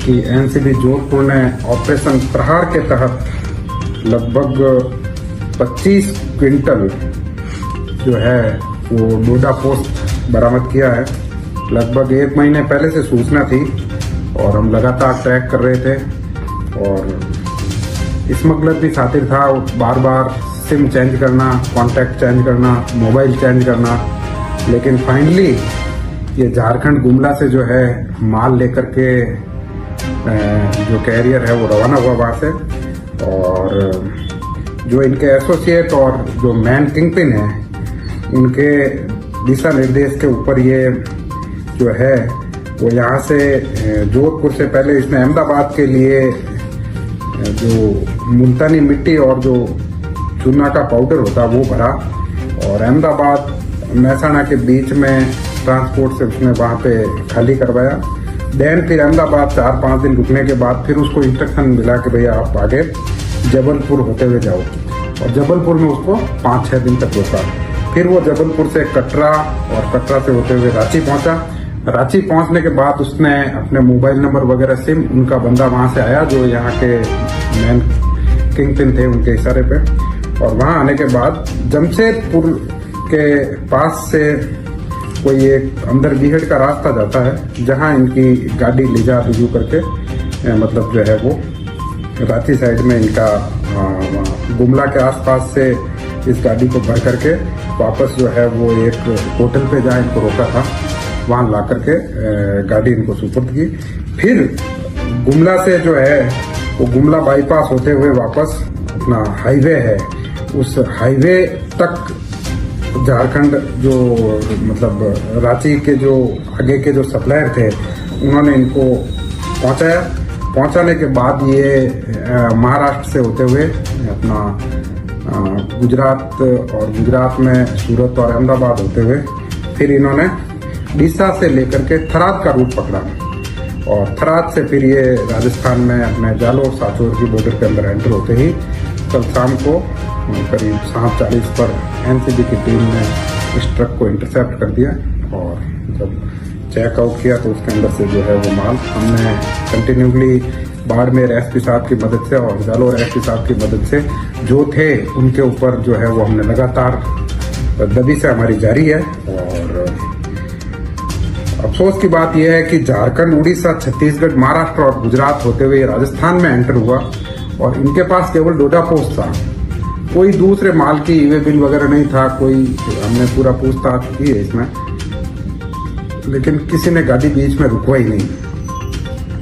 कि एनसीबी जोधपुर ने ऑपरेशन प्रहार के तहत लगभग 25 क्विंटल जो है वो डोडा पोस्ट बरामद किया है। लगभग 1 महीने पहले से सूचना थी और हम लगातार ट्रैक कर रहे थे और स्मगलर भी साथी था। बार बार सिम चेंज करना, कॉन्टैक्ट चेंज करना, मोबाइल चेंज करना, लेकिन फाइनली ये झारखंड गुमला से जो है माल लेकर के जो कैरियर है वो रवाना हुआ वहाँ से। और जो इनके एसोसिएट और जो मैन किंगपिन है उनके दिशा निर्देश के ऊपर ये जो है वो यहाँ से जोधपुर से पहले इसने अहमदाबाद के लिए जो मुल्तानी मिट्टी और जो चूना का पाउडर होता वो भरा और अहमदाबाद महसाणा के बीच में ट्रांसपोर्ट से उसने वहाँ पे खाली करवाया। देन फिर अहमदाबाद 4-5 दिन रुकने के बाद फिर उसको इंस्ट्रक्शन मिला कि भैया आप आगे जबलपुर होते हुए जाओ और जबलपुर में उसको 5-6 दिन तक रोका। फिर वो जबलपुर से कटरा और कटरा से होते हुए रांची पहुंचा। रांची पहुंचने के बाद उसने अपने मोबाइल नंबर वगैरह सिम, उनका बंदा वहां से आया जो यहाँ के मैन किंगपिन थे उनके इशारे पे, और वहां आने के बाद जमशेदपुर के पास से कोई एक अंदर बीहड़ का रास्ता जाता है जहां इनकी गाड़ी ले जा रिव्यू करके मतलब जो है वो रांची साइड में इनका गुमला के आसपास से इस गाड़ी को भर करके वापस जो है वो एक होटल पे जहाँ इनको रोका था वहां ला करके गाड़ी इनको सुपुर्द की। फिर गुमला से जो है वो गुमला बाईपास होते हुए वापस अपना हाईवे है, उस हाईवे तक झारखंड जो मतलब रांची के जो आगे के जो सप्लायर थे उन्होंने इनको पहुंचाया। पहुंचाने के बाद ये महाराष्ट्र से होते हुए अपना गुजरात और गुजरात में सूरत और अहमदाबाद होते हुए फिर इन्होंने डीसा से लेकर के थराद का रूट पकड़ा और थराद से फिर ये राजस्थान में अपने जालोर साचोर की बॉर्डर के अंदर एंटर होते ही कल शाम को करीब 7:40 पर एनसीबी की टीम ने इस ट्रक को इंटरसेप्ट कर दिया और जब चेकआउट किया तो उसके अंदर से जो है वो माल हमने कंटिन्यूसली बाड़मेर एसपी साहब की मदद से और जालोर एसपी साहब की मदद से जो थे उनके ऊपर जो है वो हमने लगातार दबी से हमारी जारी है। और अफसोस की बात यह है कि झारखंड, उड़ीसा, छत्तीसगढ़, महाराष्ट्र और गुजरात होते हुए राजस्थान में एंटर हुआ और इनके पास केवल डोडा पोस्ट था, कोई दूसरे माल की ईवे बिल वगैरह नहीं था। कोई हमने पूरा पूछताछ की है इसमें, लेकिन किसी ने गाड़ी बीच में रुकवाई नहीं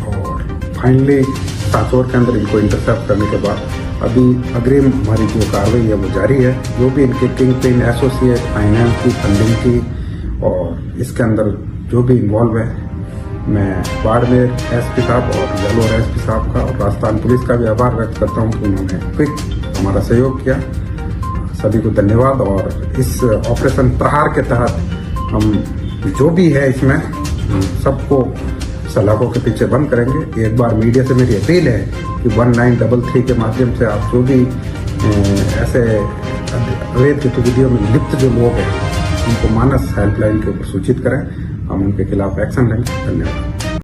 और फाइनली साचोर के अंदर इनको इंटरसेप्ट करने के बाद अभी अग्रिम हमारी जो कार्रवाई है वो जारी है। जो भी इनके किंगपिन, एसोसिएट, फाइनेंस की, फंडिंग की और इसके अंदर जो भी इन्वॉल्व है, मैं बाड़मेर एसपी साहब और जालोर एसपी साहब का और राजस्थान पुलिस का भी आभार व्यक्त करता हूँ कि उन्होंने क्विक हमारा सहयोग किया। सभी को धन्यवाद। और इस ऑपरेशन प्रहार के तहत हम जो भी है इसमें सबको सलाखों के पीछे बंद करेंगे। एक बार मीडिया से मेरी अपील है कि 1933 के माध्यम से आप जो भी ऐसे अवैध गतिविधियों में लिप्त जो लोग हैं उनको मानस हेल्पलाइन के ऊपर सूचित करें, हम उनके खिलाफ एक्शन लेंगे। धन्यवाद।